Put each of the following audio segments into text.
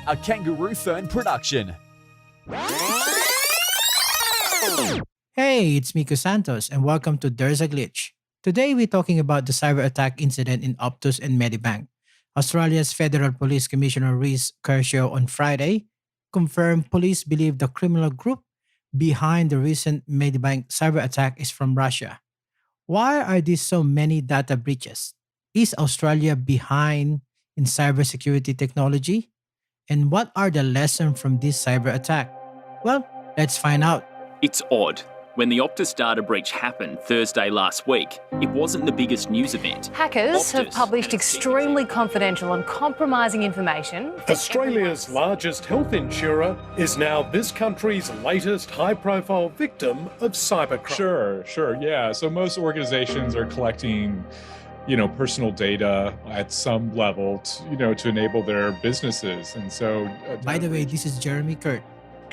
a Kangaroo Fern production. Hey, it's Miko Santos, and welcome to There's a Glitch. Today, we're talking about the cyber attack incident in Optus and Medibank. Australia's Federal Police Commissioner Reece Kershaw on Friday confirmed police believe the criminal group behind the recent Medibank cyber attack is from Russia. Why are there so many data breaches? Is Australia behind in cybersecurity technology? And what are the lessons from this cyber attack? Well, let's find out. It's odd. When the Optus data breach happened Thursday last week, it wasn't the biggest news event. Hackers have Optus published and its extremely confidential and compromising information. Australia's largest health insurer is now this country's latest high-profile victim of cybercrime. Sure. Yeah. So most organizations are collecting, personal data at some level, to enable their businesses. And so, By the way, this is Jeremy Kurt.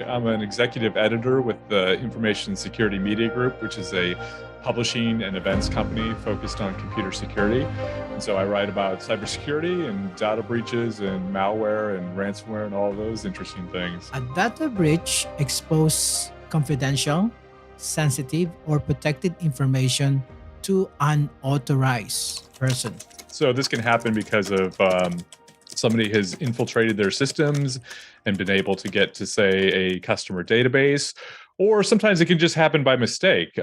I'm an executive editor with the Information Security Media Group, which is a publishing and events company focused on computer security. And so I write about cybersecurity and data breaches and malware and ransomware and all those interesting things. A data breach exposes confidential, sensitive, or protected information to unauthorized person. So this can happen because of somebody has infiltrated their systems and been able to get to, say, a customer database, or sometimes it can just happen by mistake.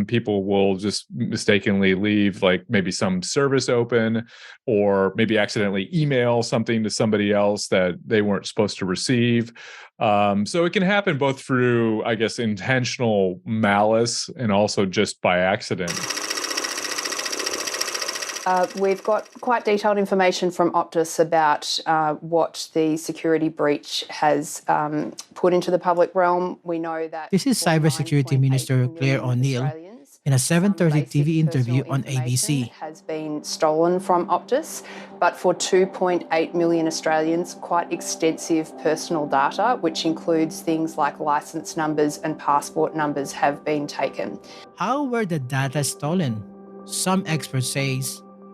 People will just mistakenly leave maybe some service open, or maybe accidentally email something to somebody else that they weren't supposed to receive. So it can happen both through, intentional malice and also just by accident. We've got quite detailed information from Optus about what the security breach has put into the public realm. We know that This is Cybersecurity Minister Claire O'Neill in a 7:30 TV interview on ABC. Has been stolen from Optus, but for 2.8 million Australians, quite extensive personal data, which includes things like license numbers and passport numbers, have been taken. How were the data stolen? Some experts say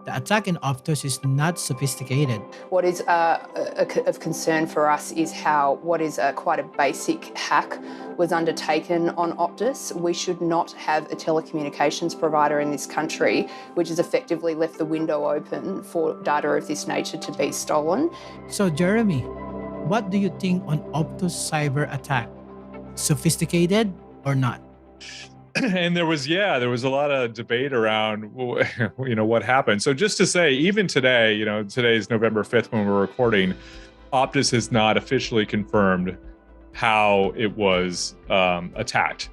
the attack in Optus is not sophisticated. What is of concern for us is how what is quite a basic hack was undertaken on Optus. We should not have a telecommunications provider in this country which has effectively left the window open for data of this nature to be stolen. So, Jeremy, what do you think on Optus cyber attack? Sophisticated or not? And there was a lot of debate around, what happened. So just to say, even today, today is November 5th when we're recording, Optus has not officially confirmed how it was attacked.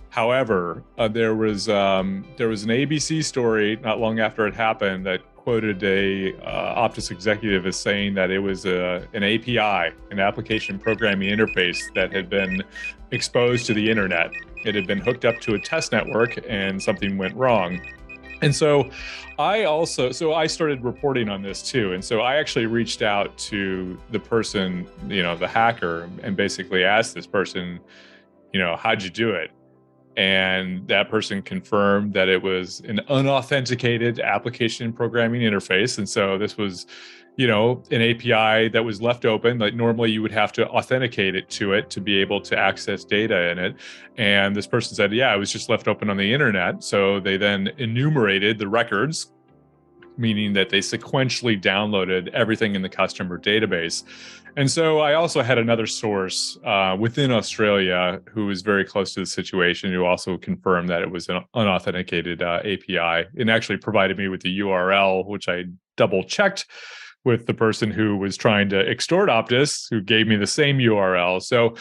However, there was an ABC story not long after it happened that quoted a Optus executive as saying that it was an API, an application programming interface, that had been exposed to the internet. It had been hooked up to a test network and something went wrong. And so I started reporting on this too. And so I actually reached out to the person, the hacker, and basically asked this person, how'd you do it? And that person confirmed that it was an unauthenticated application programming interface. And so this was, an API that was left open. Like normally you would have to authenticate it to be able to access data in it. And this person said, yeah, it was just left open on the internet. So they then enumerated the records, meaning that they sequentially downloaded everything in the customer database. And so I also had another source within Australia who was very close to the situation, who also confirmed that it was an unauthenticated API, and actually provided me with the URL, which I double checked with the person who was trying to extort Optus, who gave me the same URL. So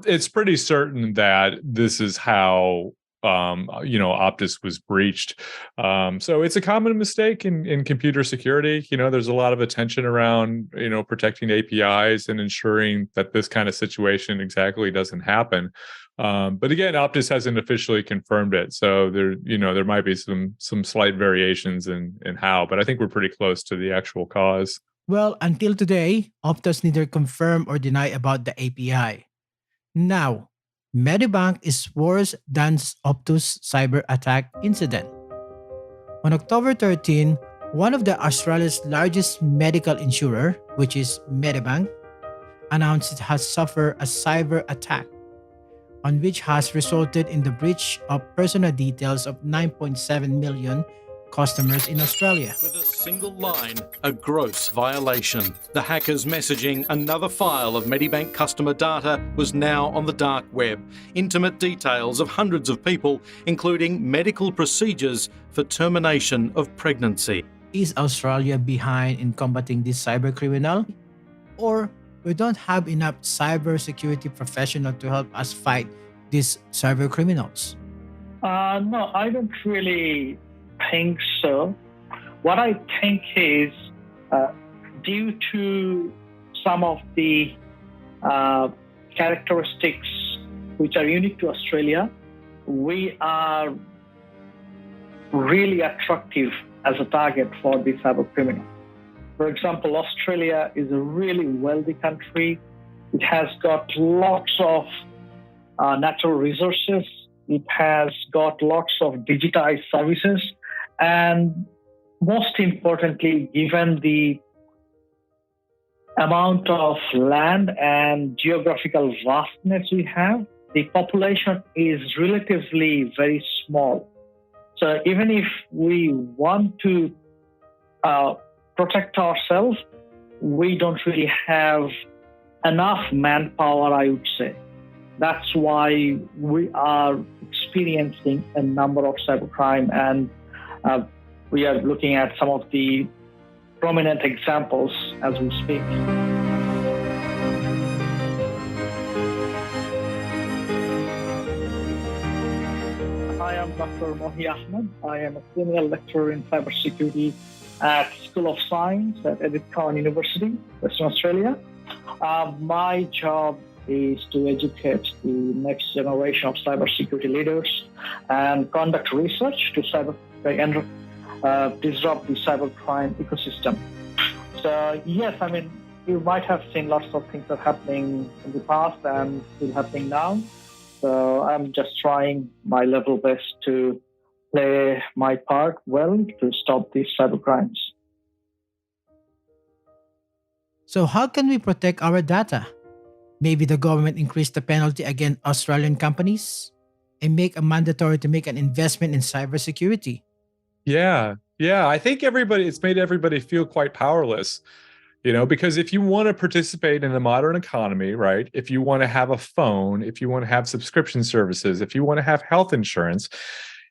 it's pretty certain that this is how Optus was breached. So it's a common mistake in computer security. There's a lot of attention around, protecting APIs and ensuring that this kind of situation exactly doesn't happen. But again, Optus hasn't officially confirmed it. So there might be some slight variations in how, but I think we're pretty close to the actual cause. Well, until today, Optus neither confirm or deny about the API. Now, Medibank is worse than Optus cyber attack incident. On October 13, one of the Australia's largest medical insurer, which is Medibank, announced it has suffered a cyber attack, on which has resulted in the breach of personal details of 9.7 million customers in Australia. With a single line, a gross violation. The hackers messaging another file of Medibank customer data was now on the dark web. Intimate details of hundreds of people, including medical procedures for termination of pregnancy. Is Australia behind in combating this cyber criminal? Or we don't have enough cybersecurity professionals to help us fight these cyber criminals? No, I don't really think so. What I think is due to some of the characteristics which are unique to Australia, we are really attractive as a target for the cyber criminal. For example, Australia is a really wealthy country. It has got lots of natural resources. It has got lots of digitized services. And most importantly, given the amount of land and geographical vastness we have, the population is relatively very small. So even if we want to protect ourselves, we don't really have enough manpower, I would say. That's why we are experiencing a number of cybercrime, and we are looking at some of the prominent examples as we speak. I am Dr. Mohi Ahmed. I am a senior lecturer in cybersecurity at School of Science at Edith Cowan University, Western Australia. My job is to educate the next generation of cybersecurity leaders and conduct research to disrupt the cybercrime ecosystem. So yes, I mean, you might have seen lots of things that are happening in the past and still happening now. So I'm just trying my level best to play my part well to stop these cybercrimes. So how can we protect our data? Maybe the government increase the penalty against Australian companies and make it mandatory to make an investment in cybersecurity. Yeah. I think it's made everybody feel quite powerless, because if you want to participate in the modern economy, right? If you want to have a phone, if you want to have subscription services, if you want to have health insurance,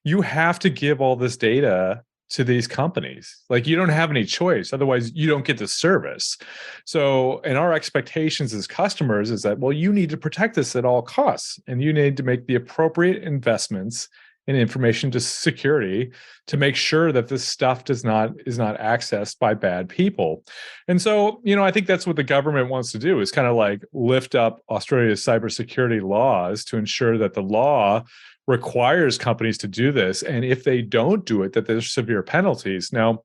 you have to give all this data to these companies. Like, you don't have any choice. Otherwise, you don't get the service. So, and our expectations as customers is that, well, you need to protect this at all costs, and you need to make the appropriate investments in information to security to make sure that this stuff is not accessed by bad people. And so, I think that's what the government wants to do, is kind of like lift up Australia's cybersecurity laws to ensure that the law requires companies to do this. And if they don't do it, that there's severe penalties. Now,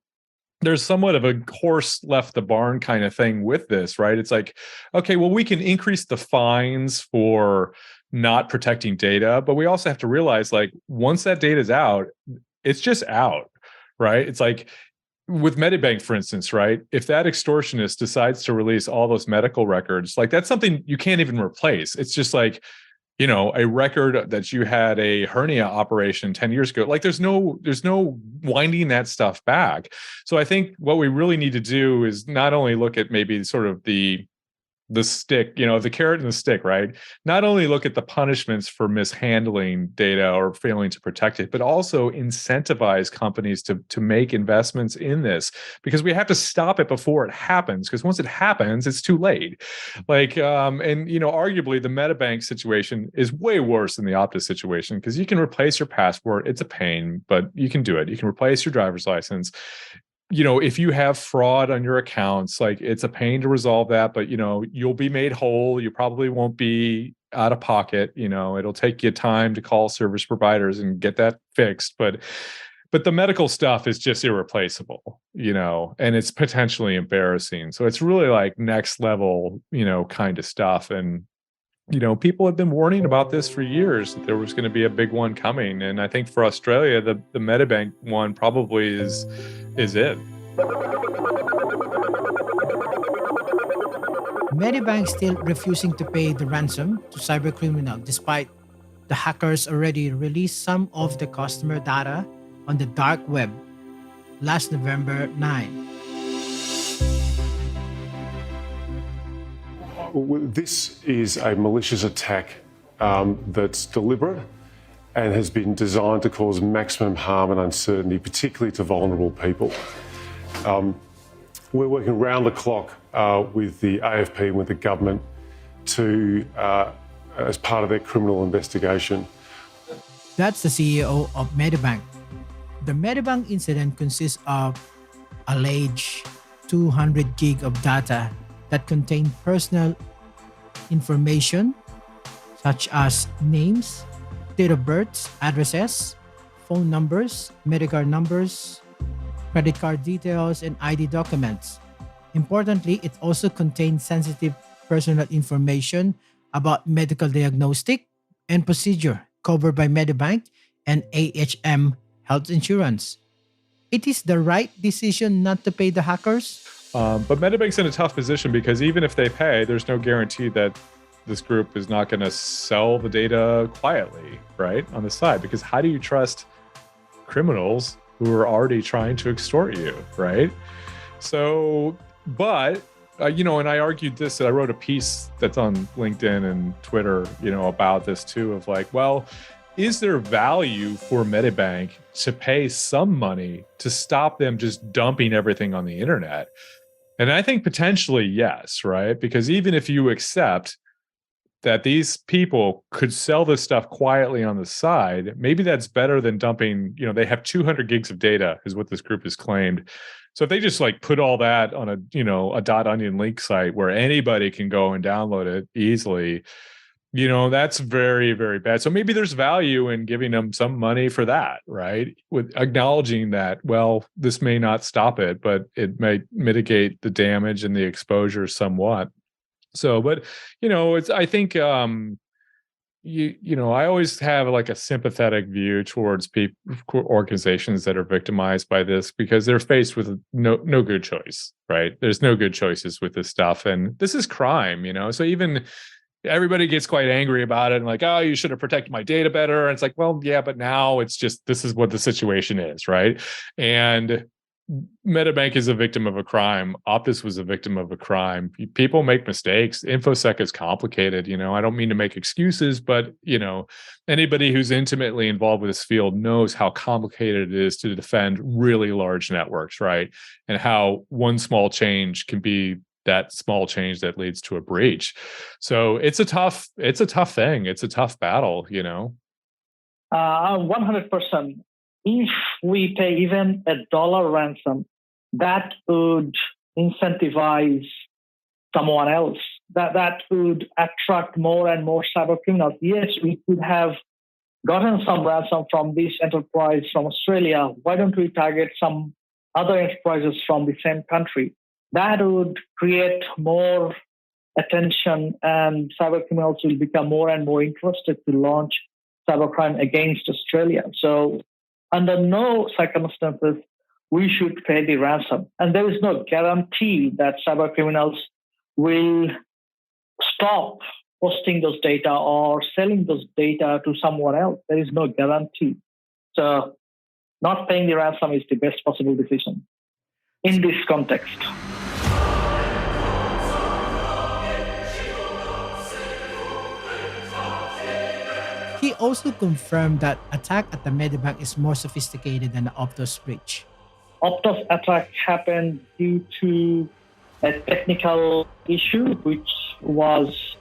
there's somewhat of a horse left the barn kind of thing with this, right? It's like, okay, well, we can increase the fines for not protecting data, but we also have to realize, like, once that data is out, it's just out, right? It's like with Medibank, for instance, right? If that extortionist decides to release all those medical records, like, that's something you can't even replace. It's just like, a record that you had a hernia operation 10 years ago. Like, there's no winding that stuff back. So I think what we really need to do is not only look at maybe sort of the stick, the carrot and the stick, right? Not only look at the punishments for mishandling data or failing to protect it, but also incentivize companies to make investments in this, because we have to stop it before it happens. Because once it happens, it's too late. Like, arguably the Medibank situation is way worse than the Optus situation, because you can replace your passport. It's a pain, but you can do it. You can replace your driver's license. If you have fraud on your accounts, like, it's a pain to resolve that, but, you'll be made whole. You probably won't be out of pocket. It'll take you time to call service providers and get that fixed. But the medical stuff is just irreplaceable, and it's potentially embarrassing. So it's really like next level, kind of stuff. And, people have been warning about this for years, that there was going to be a big one coming. And I think for Australia, the Medibank one probably is it. Medibank still refusing to pay the ransom to cybercriminal despite the hackers already released some of the customer data on the dark web last November 9. This is a malicious attack that's deliberate and has been designed to cause maximum harm and uncertainty, particularly to vulnerable people. We're working round the clock with the AFP and with the government to, as part of their criminal investigation. That's the CEO of Medibank. The Medibank incident consists of alleged 200 gig of data that contain personal information such as names, date of births, addresses, phone numbers, Medicare numbers, credit card details, and ID documents. Importantly, it also contains sensitive personal information about medical diagnostic and procedure covered by Medibank and AHM health insurance. It is the right decision not to pay the hackers. But Medibank's in a tough position because even if they pay, there's no guarantee that this group is not going to sell the data quietly, right, on the side. Because how do you trust criminals who are already trying to extort you, right? So, but, and I argued this, that I wrote a piece that's on LinkedIn and Twitter, about this too, of like, well, is there value for Medibank to pay some money to stop them just dumping everything on the internet? And I think potentially yes, right? Because even if you accept that these people could sell this stuff quietly on the side, maybe that's better than dumping, they have 200 gigs of data is what this group has claimed. So if they just like put all that on a .onion link site where anybody can go and download it easily, that's very, very bad. So maybe there's value in giving them some money for that, right? With acknowledging that, well, this may not stop it, but it may mitigate the damage and the exposure somewhat. So, but, I think, I always have like a sympathetic view towards organizations that are victimized by this because they're faced with no good choice, right? There's no good choices with this stuff. And this is crime, so even everybody gets quite angry about it and like, oh, you should have protected my data better. And it's like, well, yeah, but now it's just, this is what the situation is, right? And Medibank is a victim of a crime. Optus was a victim of a crime. People make mistakes. InfoSec is complicated. I don't mean to make excuses, but, anybody who's intimately involved with this field knows how complicated it is to defend really large networks, right? And how one small change can be that small change that leads to a breach. So it's a tough thing. It's a tough battle, 100%. If we pay even $1 ransom, that would incentivize someone else. That would attract more and more cyber criminals. Yes, we could have gotten some ransom from this enterprise from Australia. Why don't we target some other enterprises from the same country? That would create more attention, and cyber criminals will become more and more interested to launch cybercrime against Australia. So under no circumstances we should pay the ransom. And there is no guarantee that cyber criminals will stop posting those data or selling those data to someone else. There is no guarantee. So not paying the ransom is the best possible decision in this context. He also confirmed that attack at the Medibank is more sophisticated than the Optus breach. Optus attack happened due to a technical issue which was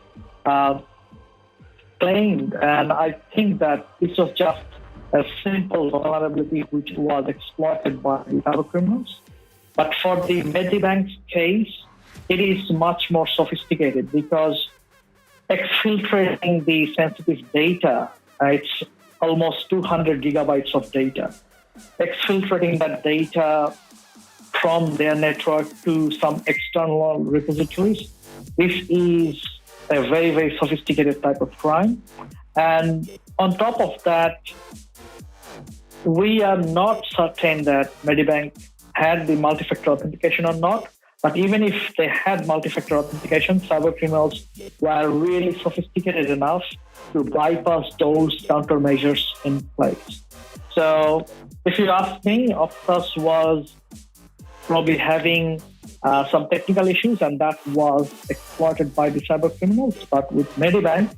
claimed, and I think that this was just a simple vulnerability which was exploited by the cyber criminals. But for the Medibank's case, it is much more sophisticated because exfiltrating the sensitive data, it's almost 200 gigabytes of data. Exfiltrating that data from their network to some external repositories, this is a very, very sophisticated type of crime. And on top of that, we are not certain that Medibank had the multi-factor authentication or not, But even if they had multi-factor authentication, cybercriminals were really sophisticated enough to bypass those countermeasures in place. So if you ask me, Optus was probably having some technical issues, and that was exploited by the cybercriminals. But with Medibank,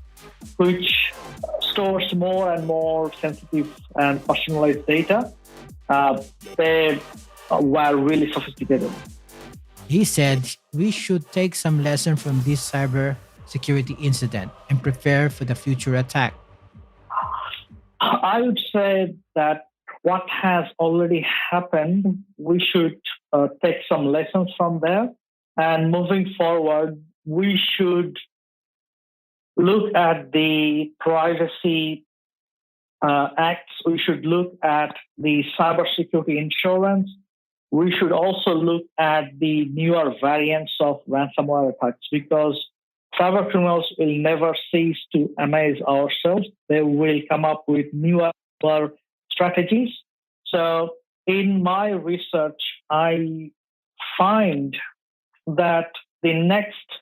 which stores more and more sensitive and personalized data, they were really sophisticated. He said we should take some lesson from this cyber security incident and prepare for the future attack. I would say that what has already happened, we should take some lessons from there. And moving forward, we should look at the privacy acts. We should look at the cybersecurity insurance. We should also look at the newer variants of ransomware attacks, because cybercriminals will never cease to amaze ourselves. They will come up with newer strategies. So in my research, I find that the next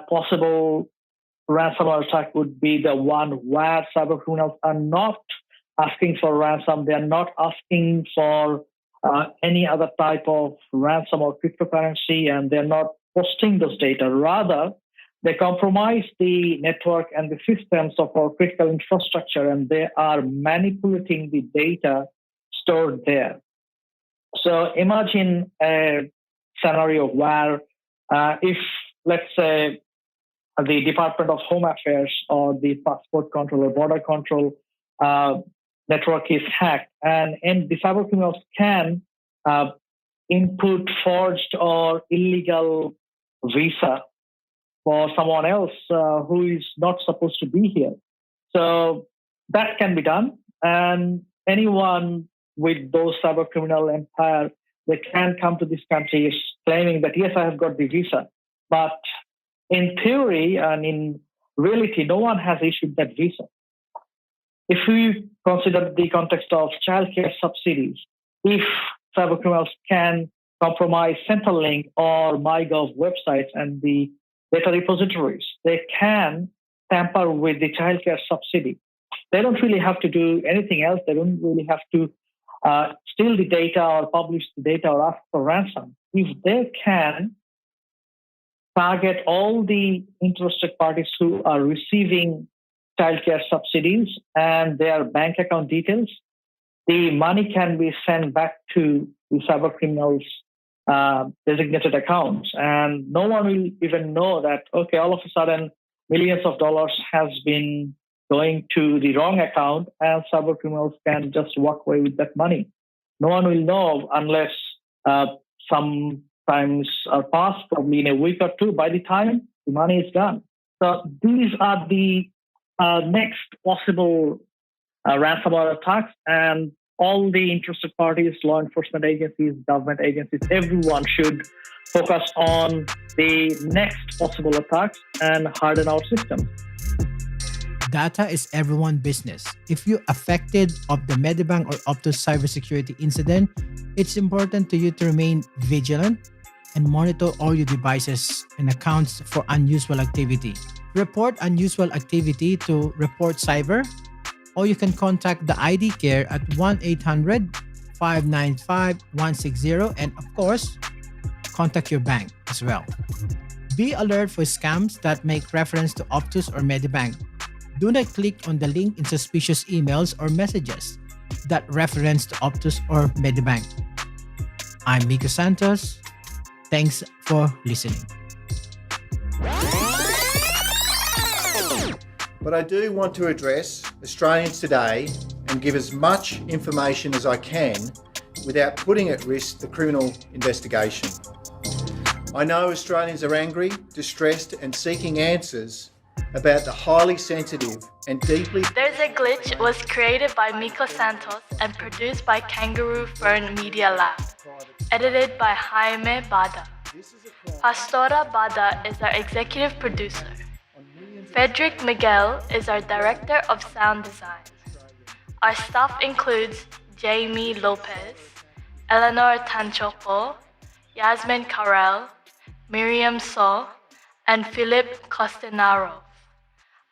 possible ransomware attack would be the one where cybercriminals are not asking for ransom. They are not asking for any other type of ransom or cryptocurrency, and they're not posting those data. Rather, they compromise the network and the systems of our critical infrastructure, and they are manipulating the data stored there. So imagine a scenario where if, let's say, the Department of Home Affairs or the passport control or border control network is hacked, and the cybercriminals can input forged or illegal visa for someone else who is not supposed to be here. So that can be done, and anyone with those cybercriminal empire, they can come to this country claiming that, yes, I have got the visa. But in theory and in reality, no one has issued that visa. If we consider the context of childcare subsidies, if cybercriminals can compromise Centrelink or MyGov websites and the data repositories, they can tamper with the childcare subsidy. They don't really have to do anything else. They don't really have to steal the data or publish the data or ask for ransom. If they can target all the interested parties who are receiving childcare subsidies and their bank account details, the money can be sent back to the cybercriminals' designated accounts. And no one will even know that, okay, all of a sudden, millions of dollars has been going to the wrong account, and cybercriminals can just walk away with that money. No one will know unless some times are passed, probably in a week or two, by the time the money is gone. So these are the next possible ransomware attacks, and all the interested parties, law enforcement agencies, government agencies, everyone should focus on the next possible attacks and harden our systems. Data is everyone's business. If you're affected of the Medibank or Optus cybersecurity incident, it's important to you to remain vigilant and monitor all your devices and accounts for unusual activity. Report unusual activity to Report Cyber, or you can contact the ID Care at 1-800-595-160, and of course, contact your bank as well. Be alert for scams that make reference to Optus or Medibank. Do not click on the link in suspicious emails or messages that reference to Optus or Medibank. I'm Miko Santos. Thanks for listening. But I do want to address Australians today and give as much information as I can without putting at risk the criminal investigation. I know Australians are angry, distressed and seeking answers about the highly sensitive and deeply... There's a Glitch was created by Miko Santos and produced by Kangaroo Fern Media Lab. Edited by Jaime Bada. Pastora Bada is our executive producer. Frederick Miguel is our director of sound design. Our staff includes Jamie Lopez, Eleanor Tanchopo, Yasmin Carell, Miriam Saul, and Philip Costanaro.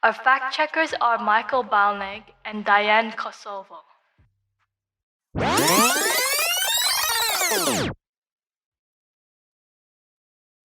Our fact-checkers are Michael Balneg and Diane Kosovo.